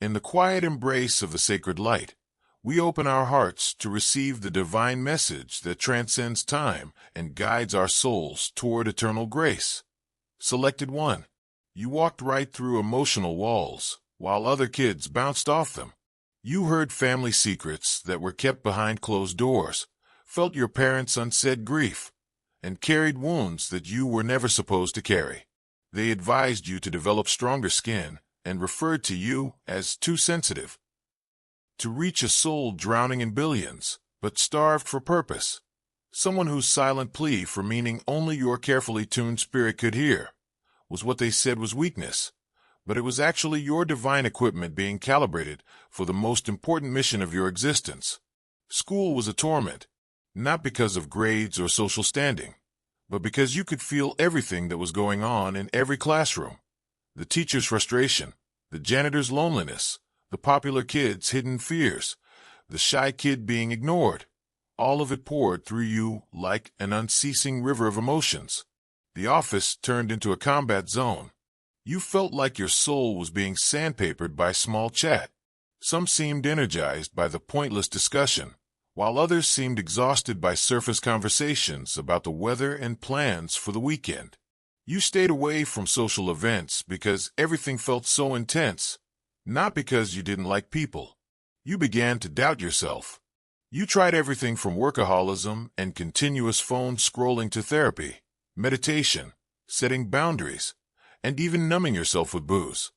In the quiet embrace of the sacred light, we open our hearts to receive the divine message that transcends time and guides our souls toward eternal grace. Selected 1. You walked right through emotional walls, while other kids bounced off them. You heard family secrets that were kept behind closed doors, felt your parents' unsaid grief, and carried wounds that you were never supposed to carry. They advised you to develop stronger skin and referred to you as too sensitive. To reach a soul drowning in billions, but starved for purpose. Someone whose silent plea for meaning only your carefully tuned spirit could hear was what they said was weakness, but it was actually your divine equipment being calibrated for the most important mission of your existence. School was a torment, not because of grades or social standing, but because you could feel everything that was going on in every classroom. The teacher's frustration, the janitor's loneliness, the popular kid's hidden fears, the shy kid being ignored. All of it poured through you like an unceasing river of emotions. The office turned into a combat zone. You felt like your soul was being sandpapered by small chat. Some seemed energized by the pointless discussion, while others seemed exhausted by surface conversations about the weather and plans for the weekend. You stayed away from social events because everything felt so intense, not because you didn't like people. You began to doubt yourself. You tried everything from workaholism and continuous phone scrolling to therapy, meditation, setting boundaries, and even numbing yourself with booze.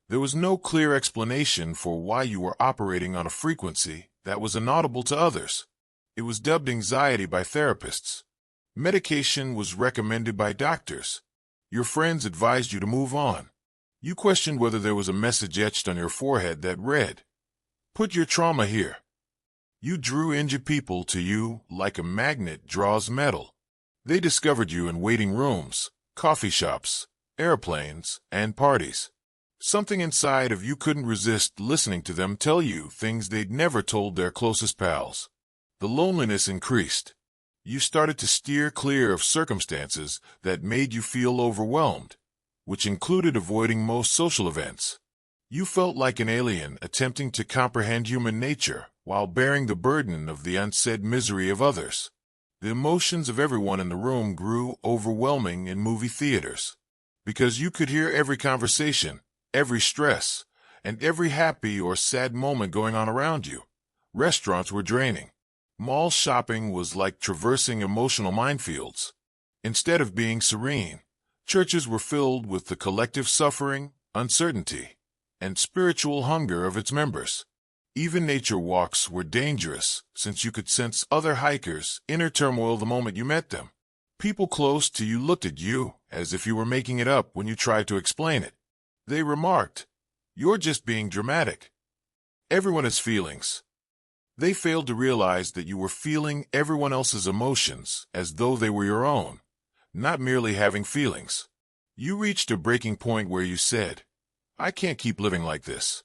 There was no clear explanation for why you were operating on a frequency that was inaudible to others. It was dubbed anxiety by therapists. Medication was recommended by doctors. Your friends advised you to move on. You questioned whether there was a message etched on your forehead that read, "Put your trauma here." You drew injured people to you like a magnet draws metal. They discovered you in waiting rooms, coffee shops, airplanes, and parties. Something inside of you couldn't resist listening to them tell you things they'd never told their closest pals. The loneliness increased. You started to steer clear of circumstances that made you feel overwhelmed, which included avoiding most social events. You felt like an alien attempting to comprehend human nature while bearing the burden of the unsaid misery of others. The emotions of everyone in the room grew overwhelming in movie theaters, because you could hear every conversation, every stress, and every happy or sad moment going on around you. Restaurants were draining. Mall shopping was like traversing emotional minefields. Instead of being serene, churches were filled with the collective suffering, uncertainty, and spiritual hunger of its members. Even nature walks were dangerous, since you could sense other hikers' inner turmoil the moment you met them. People close to you looked at you as if you were making it up when you tried to explain it. They remarked, "You're just being dramatic." Everyone has feelings. They failed to realize that you were feeling everyone else's emotions as though they were your own, not merely having feelings. You reached a breaking point where you said, "I can't keep living like this."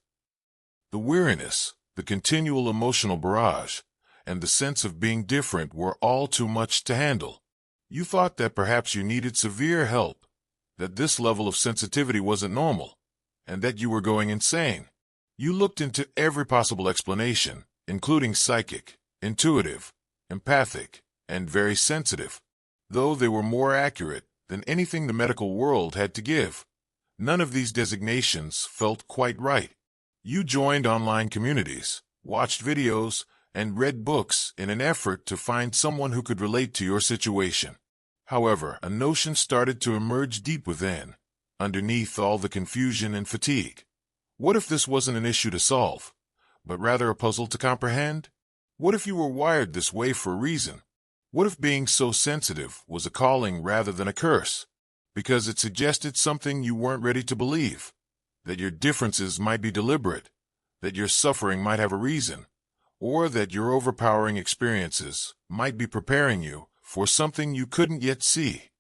The weariness, the continual emotional barrage, and the sense of being different were all too much to handle. You thought that perhaps you needed severe help, that this level of sensitivity wasn't normal, and that you were going insane. You looked into every possible explanation, including psychic, intuitive, empathic, and very sensitive, though they were more accurate than anything the medical world had to give. None of these designations felt quite right. You joined online communities, watched videos, and read books in an effort to find someone who could relate to your situation. However, a notion started to emerge deep within, underneath all the confusion and fatigue. What if this wasn't an issue to solve, but rather a puzzle to comprehend? What if you were wired this way for a reason? What if being so sensitive was a calling rather than a curse, because it suggested something you weren't ready to believe? That your differences might be deliberate, that your suffering might have a reason, or that your overpowering experiences might be preparing you for something you couldn't yet see.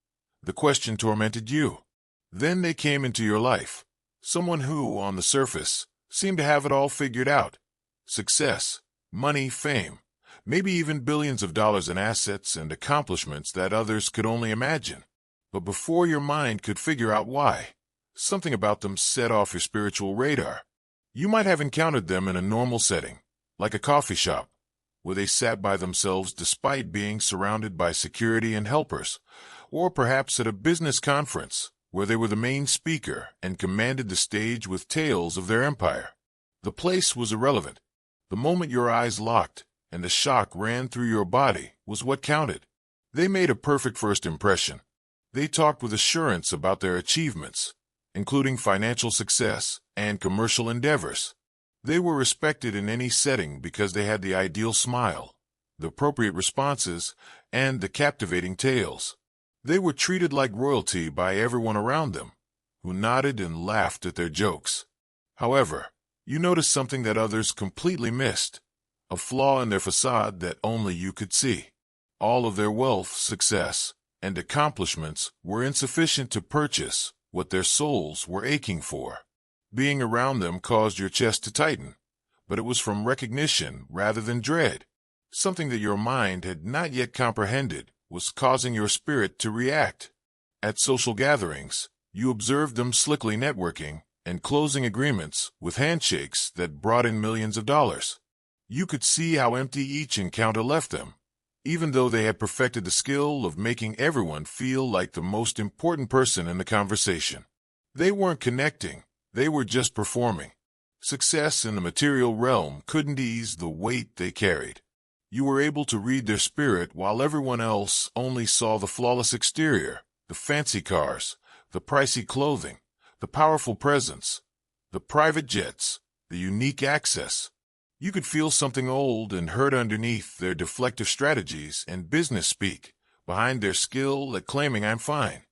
The question tormented you. Then they came into your life, someone who, on the surface, seemed to have it all figured out. Success, money, fame, maybe even billions of dollars in assets and accomplishments that others could only imagine. But before your mind could figure out why, something about them set off your spiritual radar. You might have encountered them in a normal setting, like a coffee shop, where they sat by themselves despite being surrounded by security and helpers, or perhaps at a business conference, where they were the main speaker and commanded the stage with tales of their empire. The place was irrelevant. The moment your eyes locked and the shock ran through your body was what counted. They made a perfect first impression. They talked with assurance about their achievements, including financial success and commercial endeavors. They were respected in any setting because they had the ideal smile, the appropriate responses, and the captivating tales. They were treated like royalty by everyone around them, who nodded and laughed at their jokes. However, you noticed something that others completely missed, a flaw in their facade that only you could see. All of their wealth, success, and accomplishments were insufficient to purchase what their souls were aching for. Being around them caused your chest to tighten, but it was from recognition rather than dread. Something that your mind had not yet comprehended was causing your spirit to react. At social gatherings, you observed them slickly networking and closing agreements with handshakes that brought in millions of dollars. You could see how empty each encounter left them, even though they had perfected the skill of making everyone feel like the most important person in the conversation. They weren't connecting, they were just performing. Success in the material realm couldn't ease the weight they carried. You were able to read their spirit while everyone else only saw the flawless exterior, the fancy cars, the pricey clothing, the powerful presence, the private jets, the unique access. You could feel something old and hurt underneath their deflective strategies and business speak, behind their skill at claiming I'm fine.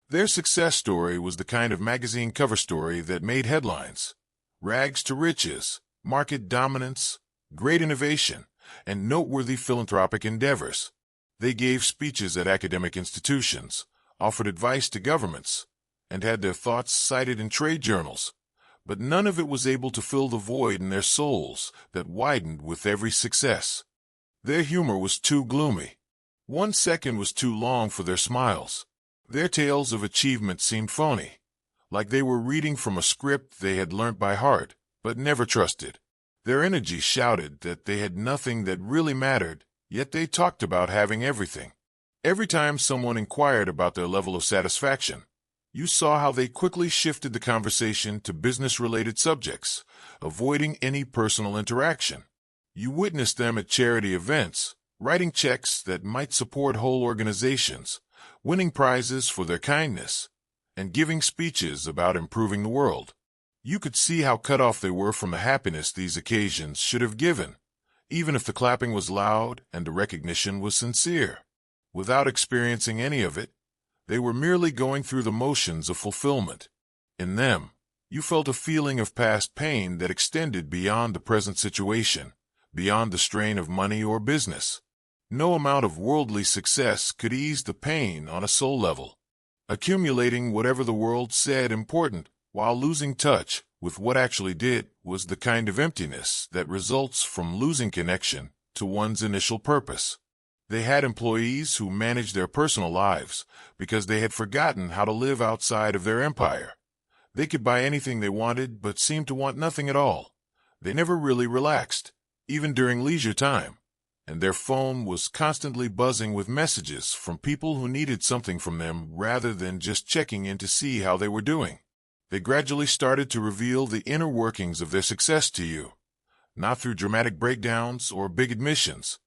Their success story was the kind of magazine cover story that made headlines. Rags to riches, market dominance, great innovation, and noteworthy philanthropic endeavors. They gave speeches at academic institutions, offered advice to governments, and had their thoughts cited in trade journals. But none of it was able to fill the void in their souls that widened with every success. Their humor was too gloomy. 1 second was too long for their smiles. Their tales of achievement seemed phony, like they were reading from a script they had learnt by heart, but never trusted. Their energy shouted that they had nothing that really mattered, yet they talked about having everything. Every time someone inquired about their level of satisfaction, you saw how they quickly shifted the conversation to business-related subjects, avoiding any personal interaction. You witnessed them at charity events, writing checks that might support whole organizations, winning prizes for their kindness, and giving speeches about improving the world. You could see how cut off they were from the happiness these occasions should have given, even if the clapping was loud and the recognition was sincere. Without experiencing any of it, they were merely going through the motions of fulfillment. In them, you felt a feeling of past pain that extended beyond the present situation, beyond the strain of money or business. No amount of worldly success could ease the pain on a soul level. Accumulating whatever the world said important while losing touch with what actually did was the kind of emptiness that results from losing connection to one's initial purpose. They had employees who managed their personal lives because they had forgotten how to live outside of their empire. They could buy anything they wanted but seemed to want nothing at all. They never really relaxed, even during leisure time, and their phone was constantly buzzing with messages from people who needed something from them rather than just checking in to see how they were doing. They gradually started to reveal the inner workings of their success to you, not through dramatic breakdowns or big admissions,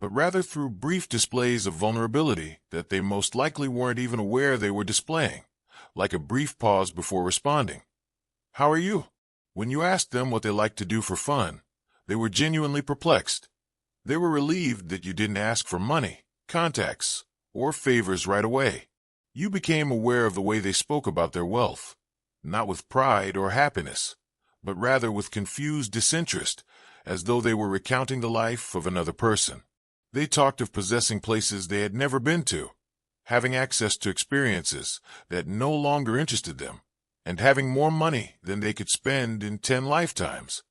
but rather through brief displays of vulnerability that they most likely weren't even aware they were displaying, like a brief pause before responding. "How are you?" When you asked them what they liked to do for fun, they were genuinely perplexed. They were relieved that you didn't ask for money, contacts, or favors right away. You became aware of the way they spoke about their wealth, not with pride or happiness, but rather with confused disinterest, as though they were recounting the life of another person. They talked of possessing places they had never been to, having access to experiences that no longer interested them, and having more money than they could spend in 10 lifetimes.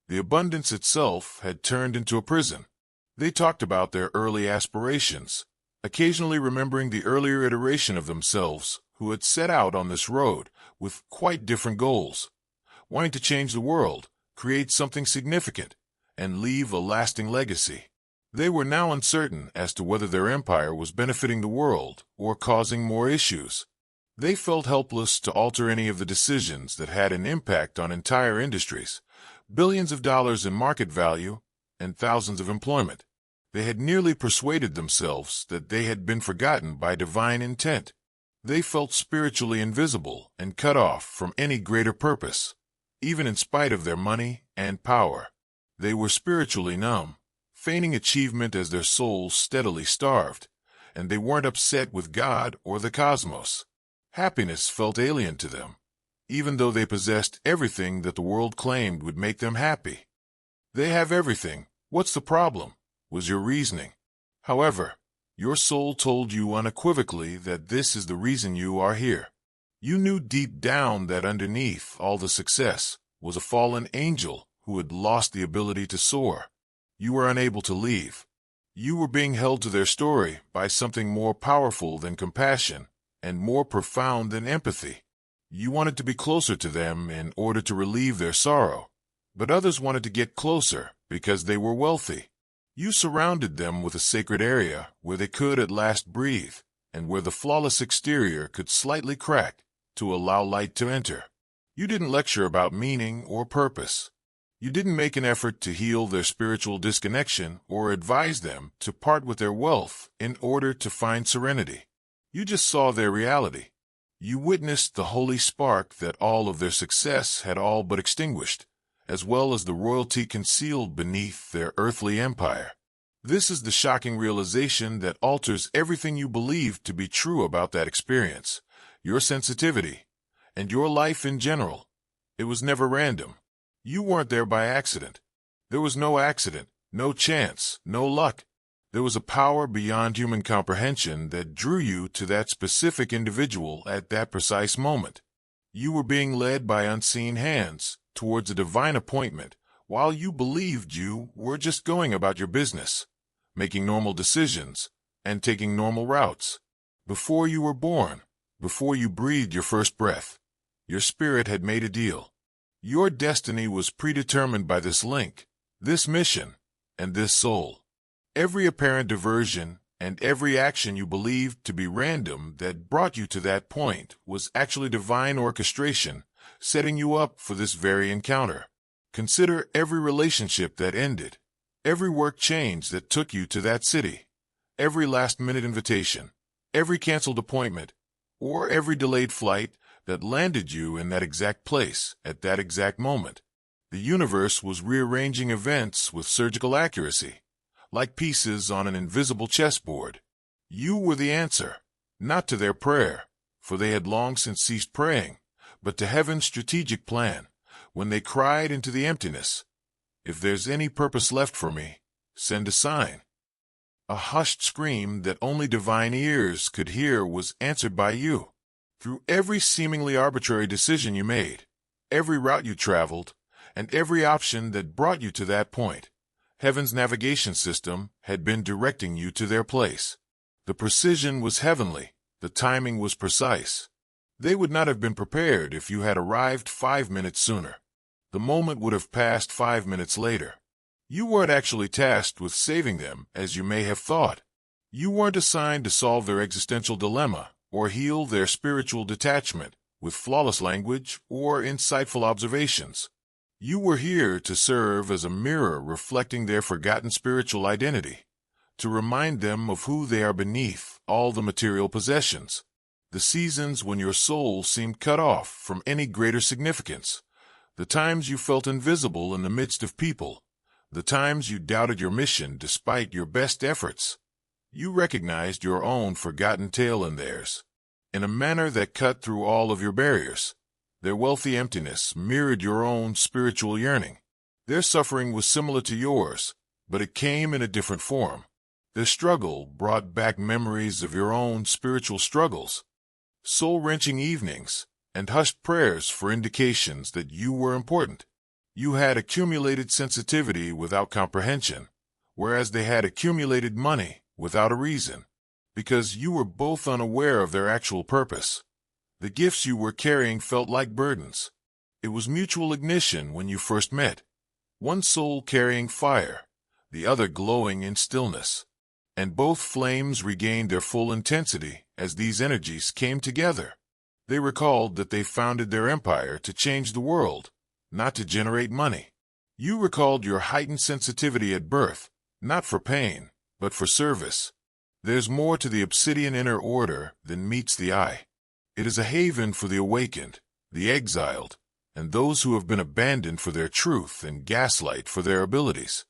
The abundance itself had turned into a prison. They talked about their early aspirations, occasionally remembering the earlier iteration of themselves who had set out on this road with quite different goals. wanting to change the world, create something significant, and leave a lasting legacy. They were now uncertain as to whether their empire was benefiting the world or causing more issues. They felt helpless to alter any of the decisions that had an impact on entire industries, billions of dollars in market value, and thousands of employment. They had nearly persuaded themselves that they had been forgotten by divine intent. They felt spiritually invisible and cut off from any greater purpose, even in spite of their money and power. They were spiritually numb, feigning achievement as their souls steadily starved, and they weren't upset with God or the cosmos. Happiness felt alien to them, even though they possessed everything that the world claimed would make them happy. They have everything. What's the problem? Was your reasoning. However, your soul told you unequivocally that this is the reason you are here. You knew deep down that underneath all the success was a fallen angel who had lost the ability to soar. You were unable to leave. You were being held to their story by something more powerful than compassion and more profound than empathy. You wanted to be closer to them in order to relieve their sorrow, but others wanted to get closer because they were wealthy. You surrounded them with a sacred area where they could at last breathe, and where the flawless exterior could slightly crack to allow light to enter. You didn't lecture about meaning or purpose. You didn't make an effort to heal their spiritual disconnection or advise them to part with their wealth in order to find serenity. You just saw their reality. You witnessed the holy spark that all of their success had all but extinguished, as well as the royalty concealed beneath their earthly empire. This is the shocking realization that alters everything you believed to be true about that experience, your sensitivity, and your life in general. It was never random. You weren't there by accident. There was no accident, no chance, no luck. There was a power beyond human comprehension that drew you to that specific individual at that precise moment. You were being led by unseen hands towards a divine appointment, while you believed you were just going about your business, making normal decisions, and taking normal routes. Before you were born, before you breathed your first breath, your spirit had made a deal. Your destiny was predetermined by this link, this mission, and this soul. Every apparent diversion and every action you believed to be random that brought you to that point was actually divine orchestration, setting you up for this very encounter. Consider every relationship that ended, every work change that took you to that city, every last-minute invitation, every canceled appointment, or every delayed flight that landed you in that exact place at that exact moment. The universe was rearranging events with surgical accuracy, like pieces on an invisible chessboard. You were the answer, not to their prayer, for they had long since ceased praying, but to heaven's strategic plan, when they cried into the emptiness, "If there's any purpose left for me, send a sign." A hushed scream that only divine ears could hear was answered by you. Through every seemingly arbitrary decision you made, every route you traveled, and every option that brought you to that point, heaven's navigation system had been directing you to their place. The precision was heavenly, the timing was precise. They would not have been prepared if you had arrived 5 minutes sooner. The moment would have passed 5 minutes later. You weren't actually tasked with saving them as you may have thought. You weren't assigned to solve their existential dilemma or heal their spiritual detachment with flawless language or insightful observations. You were here to serve as a mirror reflecting their forgotten spiritual identity, to remind them of who they are beneath all the material possessions. The seasons when your soul seemed cut off from any greater significance, the times you felt invisible in the midst of people, the times you doubted your mission despite your best efforts. You recognized your own forgotten tale in theirs, in a manner that cut through all of your barriers. Their wealthy emptiness mirrored your own spiritual yearning. Their suffering was similar to yours, but it came in a different form. Their struggle brought back memories of your own spiritual struggles, soul-wrenching evenings, and hushed prayers for indications that you were important. You had accumulated sensitivity without comprehension, whereas they had accumulated money without a reason, because you were both unaware of their actual purpose. The gifts you were carrying felt like burdens. It was mutual ignition when you first met. One soul carrying fire, the other glowing in stillness. And both flames regained their full intensity as these energies came together. They recalled that they founded their empire to change the world, not to generate money. You recalled your heightened sensitivity at birth, not for pain, but for service. There's more to the obsidian inner order than meets the eye. It is a haven for the awakened, the exiled, and those who have been abandoned for their truth and gaslight for their abilities.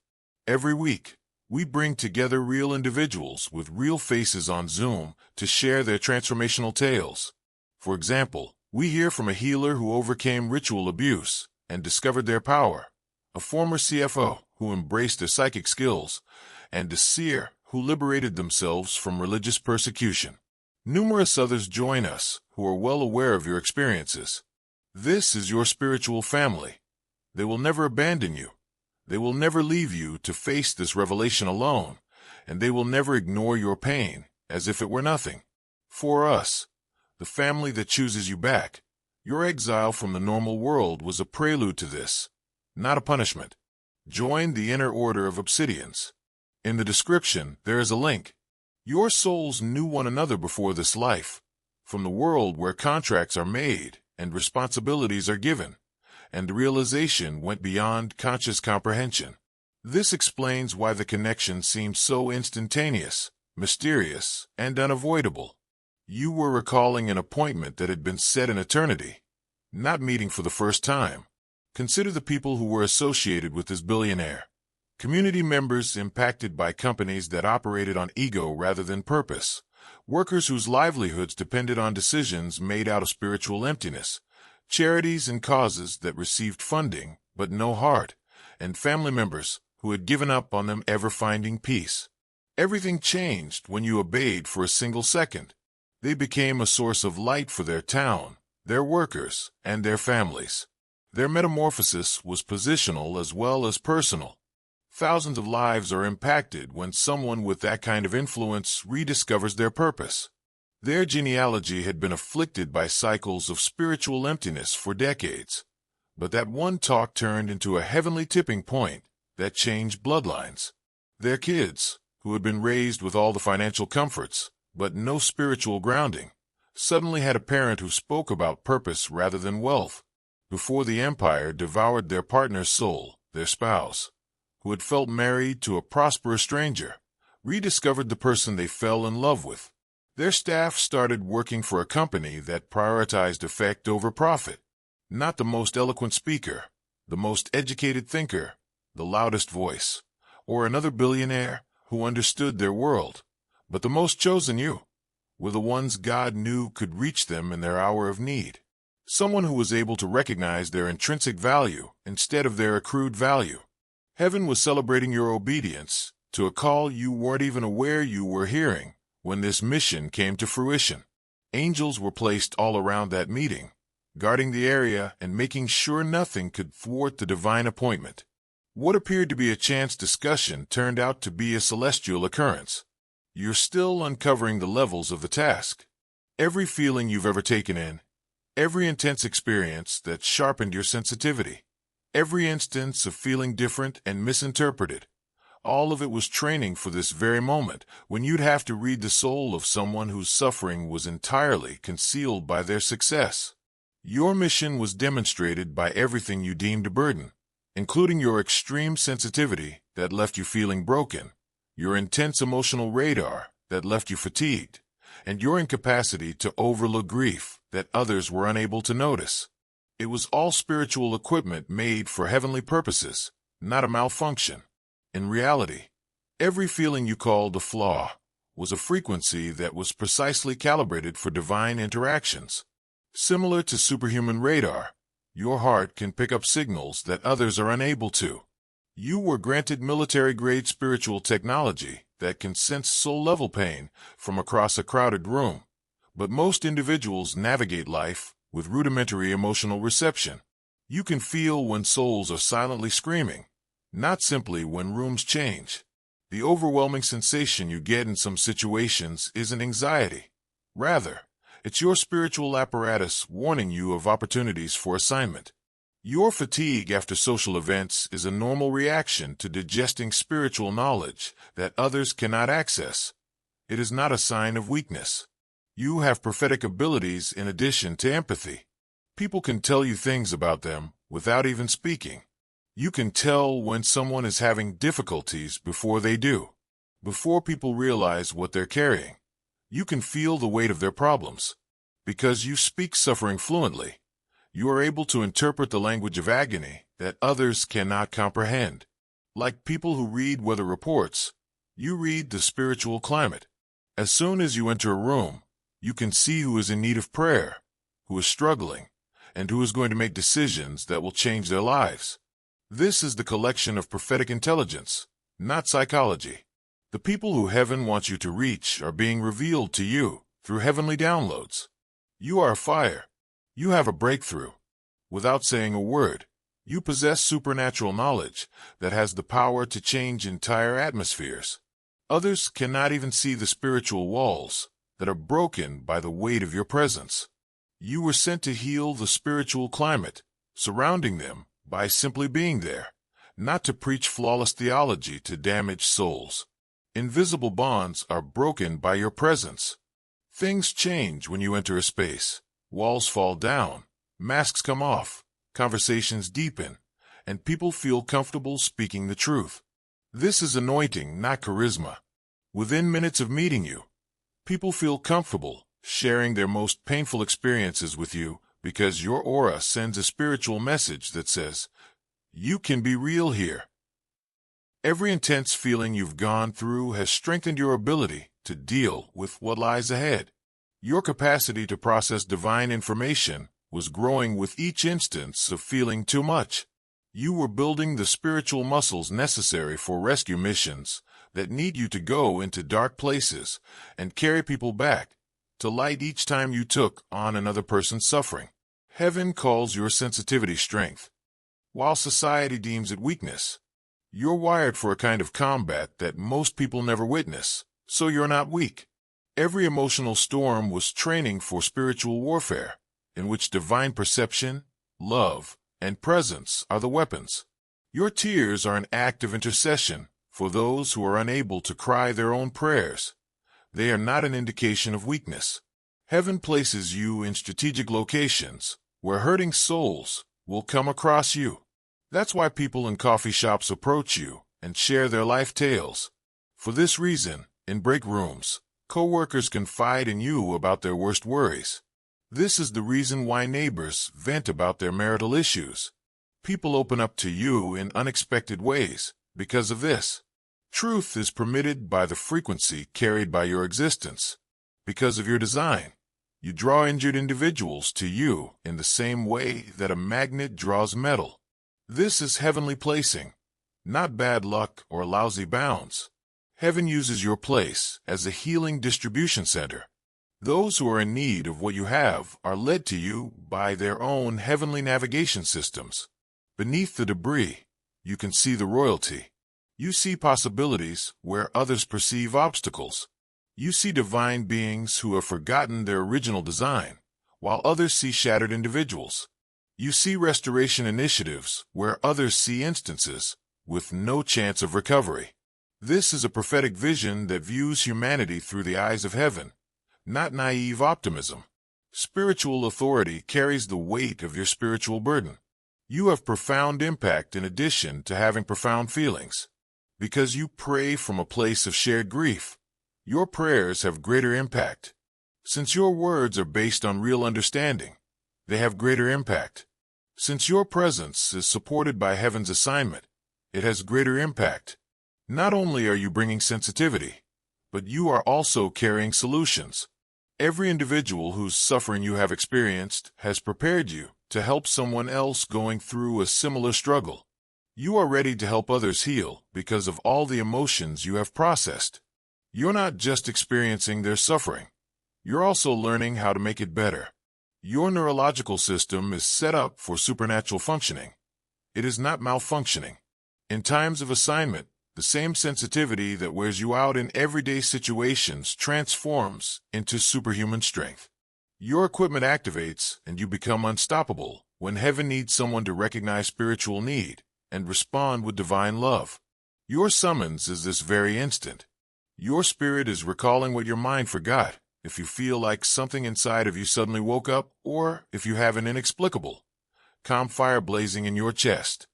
Every week, we bring together real individuals with real faces on Zoom to share their transformational tales. For example, we hear from a healer who overcame ritual abuse and discovered their power, a former CFO who embraced their psychic skills, and a seer who liberated themselves from religious persecution. Numerous others join us who are well aware of your experiences. This is your spiritual family. They will never abandon you. They will never leave you to face this revelation alone, and they will never ignore your pain as if it were nothing. For us, the family that chooses you back, your exile from the normal world was a prelude to this, not a punishment. Join the inner order of obsidians. In the description, there is a link. Your souls knew one another before this life, from the world where contracts are made and responsibilities are given, and the realization went beyond conscious comprehension. This explains why the connection seems so instantaneous, mysterious, and unavoidable. You were recalling an appointment that had been set in eternity, not meeting for the first time. Consider the people who were associated with this billionaire. Community members impacted by companies that operated on ego rather than purpose. Workers whose livelihoods depended on decisions made out of spiritual emptiness. Charities and causes that received funding but no heart. And family members who had given up on them ever finding peace. Everything changed when you obeyed for a single second. They became a source of light for their town, their workers, and their families. Their metamorphosis was positional as well as personal. Thousands of lives are impacted when someone with that kind of influence rediscovers their purpose. Their genealogy had been afflicted by cycles of spiritual emptiness for decades. But that one talk turned into a heavenly tipping point that changed bloodlines. Their kids, who had been raised with all the financial comforts, but no spiritual grounding, suddenly had a parent who spoke about purpose rather than wealth. Before the empire devoured their partner's soul, their spouse, who had felt married to a prosperous stranger, rediscovered the person they fell in love with. Their staff started working for a company that prioritized effect over profit. Not the most eloquent speaker, the most educated thinker, the loudest voice, or another billionaire who understood their world, but the most chosen you were the ones God knew could reach them in their hour of need. Someone who was able to recognize their intrinsic value instead of their accrued value. Heaven was celebrating your obedience to a call you weren't even aware you were hearing when this mission came to fruition. Angels were placed all around that meeting, guarding the area and making sure nothing could thwart the divine appointment. What appeared to be a chance discussion turned out to be a celestial occurrence. You're still uncovering the levels of the task. Every feeling you've ever taken in, every intense experience that sharpened your sensitivity, every instance of feeling different and misinterpreted, all of it was training for this very moment when you'd have to read the soul of someone whose suffering was entirely concealed by their success. Your mission was demonstrated by everything you deemed a burden, including your extreme sensitivity that left you feeling broken, your intense emotional radar that left you fatigued, and your incapacity to overlook grief that others were unable to notice. It was all spiritual equipment made for heavenly purposes, not a malfunction. In reality, every feeling you called a flaw was a frequency that was precisely calibrated for divine interactions. Similar to superhuman radar, your heart can pick up signals that others are unable to. You were granted military-grade spiritual technology that can sense soul-level pain from across a crowded room, but most individuals navigate life with rudimentary emotional reception. You can feel when souls are silently screaming, not simply when rooms change. The overwhelming sensation you get in some situations isn't anxiety. Rather, it's your spiritual apparatus warning you of opportunities for assignment. Your fatigue after social events is a normal reaction to digesting spiritual knowledge that others cannot access. It is not a sign of weakness. You have prophetic abilities in addition to empathy. People can tell you things about them without even speaking. You can tell when someone is having difficulties before they do. Before people realize what they're carrying, you can feel the weight of their problems. Because you speak suffering fluently, you are able to interpret the language of agony that others cannot comprehend. Like people who read weather reports, you read the spiritual climate. As soon as you enter a room, you can see who is in need of prayer, who is struggling, and who is going to make decisions that will change their lives. This is the collection of prophetic intelligence, not psychology. The people who heaven wants you to reach are being revealed to you through heavenly downloads. You are a fire. You have a breakthrough. Without saying a word, you possess supernatural knowledge that has the power to change entire atmospheres. Others cannot even see the spiritual walls that are broken by the weight of your presence. You were sent to heal the spiritual climate surrounding them by simply being there, not to preach flawless theology to damage souls. Invisible bonds are broken by your presence. Things change when you enter a space. Walls fall down, masks come off, conversations deepen, and people feel comfortable speaking the truth. This is anointing, not charisma. Within minutes of meeting you, people feel comfortable sharing their most painful experiences with you because your aura sends a spiritual message that says, you can be real here. Every intense feeling you've gone through has strengthened your ability to deal with what lies ahead. Your capacity to process divine information was growing with each instance of feeling too much. You were building the spiritual muscles necessary for rescue missions that need you to go into dark places and carry people back to light each time you took on another person's suffering. Heaven calls your sensitivity strength, while society deems it weakness. You're wired for a kind of combat that most people never witness, so you're not weak. Every emotional storm was training for spiritual warfare, in which divine perception, love, and presence are the weapons. Your tears are an act of intercession for those who are unable to cry their own prayers. They are not an indication of weakness. Heaven places you in strategic locations where hurting souls will come across you. That's why people in coffee shops approach you and share their life tales. For this reason, in break rooms, co-workers confide in you about their worst worries. This is the reason why neighbors vent about their marital issues. People open up to you in unexpected ways because of this. Truth is permitted by the frequency carried by your existence. Because of your design, you draw injured individuals to you in the same way that a magnet draws metal. This is heavenly placing, not bad luck or lousy bounds. Heaven uses your place as a healing distribution center. Those who are in need of what you have are led to you by their own heavenly navigation systems. Beneath the debris, you can see the royalty. You see possibilities where others perceive obstacles. You see divine beings who have forgotten their original design, while others see shattered individuals. You see restoration initiatives where others see instances with no chance of recovery. This is a prophetic vision that views humanity through the eyes of heaven, not naive optimism. Spiritual authority carries the weight of your spiritual burden. You have profound impact in addition to having profound feelings. Because you pray from a place of shared grief, your prayers have greater impact. Since your words are based on real understanding, they have greater impact. Since your presence is supported by heaven's assignment, it has greater impact. Not only are you bringing sensitivity, but you are also carrying solutions. Every individual whose suffering you have experienced has prepared you to help someone else going through a similar struggle. You are ready to help others heal because of all the emotions you have processed. You're not just experiencing their suffering. You're also learning how to make it better. Your neurological system is set up for supernatural functioning. It is not malfunctioning. In times of assignment, the same sensitivity that wears you out in everyday situations transforms into superhuman strength. Your equipment activates and you become unstoppable when heaven needs someone to recognize spiritual need and respond with divine love. Your summons is this very instant. Your spirit is recalling what your mind forgot. If you feel like something inside of you suddenly woke up, or if you have an inexplicable, calm fire blazing in your chest.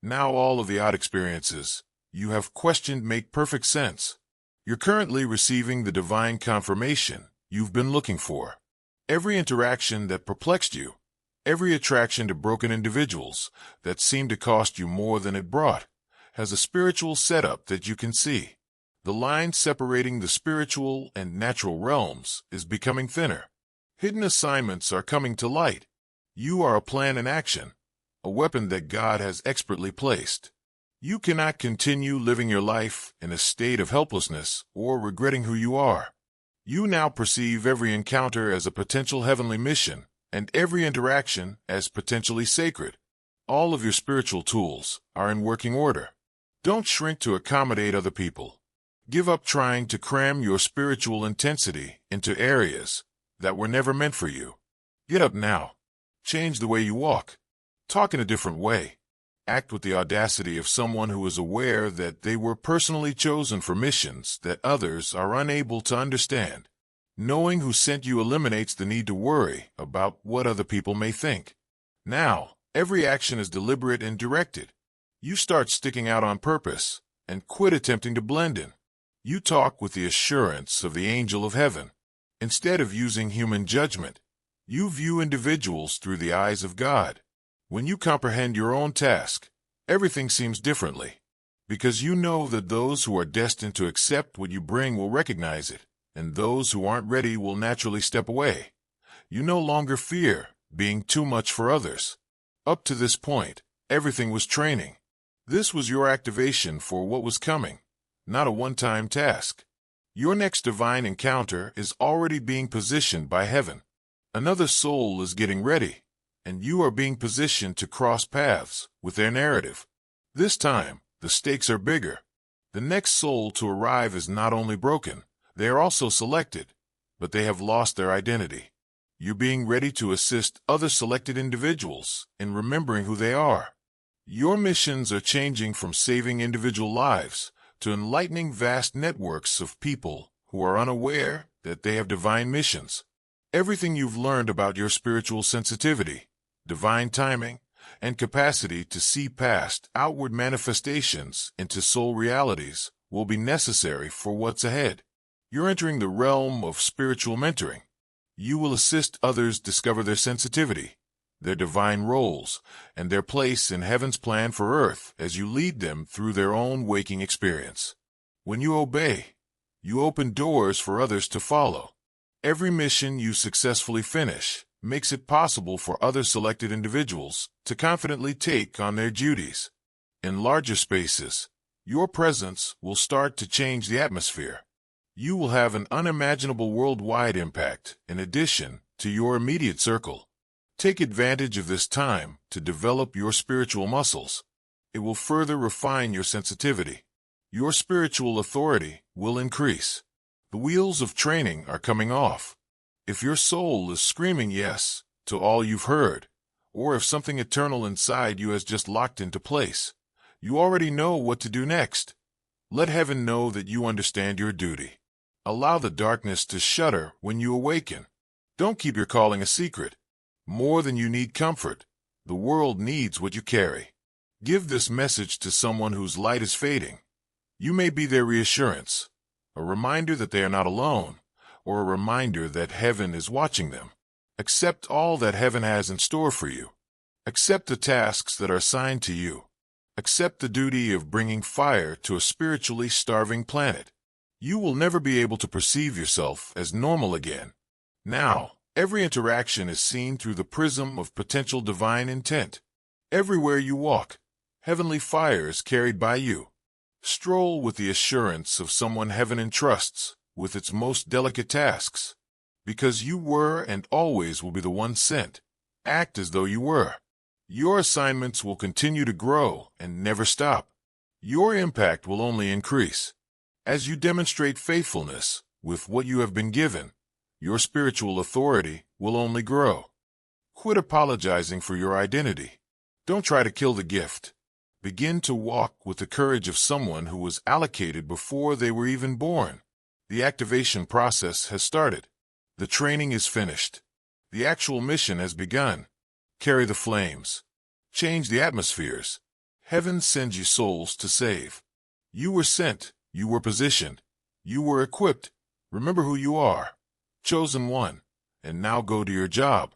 Now all of the odd experiences you have questioned make perfect sense. You're currently receiving the divine confirmation you've been looking for. Every interaction that perplexed you, every attraction to broken individuals that seemed to cost you more than it brought, has a spiritual setup that you can see. The line separating the spiritual and natural realms is becoming thinner. Hidden assignments are coming to light. You are a plan in action, a weapon that God has expertly placed. You cannot continue living your life in a state of helplessness or regretting who you are. You now perceive every encounter as a potential heavenly mission and every interaction as potentially sacred. All of your spiritual tools are in working order. Don't shrink to accommodate other people. Give up trying to cram your spiritual intensity into areas that were never meant for you. Get up now. Change the way you walk. Talk in a different way. Act with the audacity of someone who is aware that they were personally chosen for missions that others are unable to understand. Knowing who sent you eliminates the need to worry about what other people may think. Now, every action is deliberate and directed. You start sticking out on purpose and quit attempting to blend in. You talk with the assurance of the angel of heaven. Instead of using human judgment, you view individuals through the eyes of God. When you comprehend your own task, everything seems differently, because you know that those who are destined to accept what you bring will recognize it, and those who aren't ready will naturally step away. You no longer fear being too much for others. Up to this point, everything was training. This was your activation for what was coming, not a one-time task. Your next divine encounter is already being positioned by heaven. Another soul is getting ready, and you are being positioned to cross paths with their narrative. This time, the stakes are bigger. The next soul to arrive is not only broken, they are also selected, but they have lost their identity. You're being ready to assist other selected individuals in remembering who they are. Your missions are changing from saving individual lives to enlightening vast networks of people who are unaware that they have divine missions. Everything you've learned about your spiritual sensitivity, divine timing, and capacity to see past outward manifestations into soul realities will be necessary for what's ahead. You're entering the realm of spiritual mentoring. You will assist others discover their sensitivity, their divine roles, and their place in heaven's plan for earth as you lead them through their own waking experience. When you obey, you open doors for others to follow. Every mission you successfully finish makes it possible for other selected individuals to confidently take on their duties. In larger spaces, your presence will start to change the atmosphere. You will have an unimaginable worldwide impact in addition to your immediate circle. Take advantage of this time to develop your spiritual muscles. It will further refine your sensitivity. Your spiritual authority will increase. The wheels of training are coming off. If your soul is screaming yes to all you've heard, or if something eternal inside you has just locked into place, you already know what to do next. Let heaven know that you understand your duty. Allow the darkness to shudder when you awaken. Don't keep your calling a secret. More than you need comfort, the world needs what you carry. Give this message to someone whose light is fading. You may be their reassurance, a reminder that they are not alone, or a reminder that heaven is watching them. Accept all that heaven has in store for you. Accept the tasks that are assigned to you. Accept the duty of bringing fire to a spiritually starving planet. You will never be able to perceive yourself as normal again. Now, every interaction is seen through the prism of potential divine intent. Everywhere you walk, heavenly fire is carried by you. Stroll with the assurance of someone heaven entrusts with its most delicate tasks. Because you were and always will be the one sent, act as though you were. Your assignments will continue to grow and never stop. Your impact will only increase. As you demonstrate faithfulness with what you have been given, your spiritual authority will only grow. Quit apologizing for your identity. Don't try to kill the gift. Begin to walk with the courage of someone who was allocated before they were even born. The activation process has started. The training is finished. The actual mission has begun. Carry the flames. Change the atmospheres. Heaven sends you souls to save. You were sent. You were positioned. You were equipped. Remember who you are. Chosen one. And now go to your job.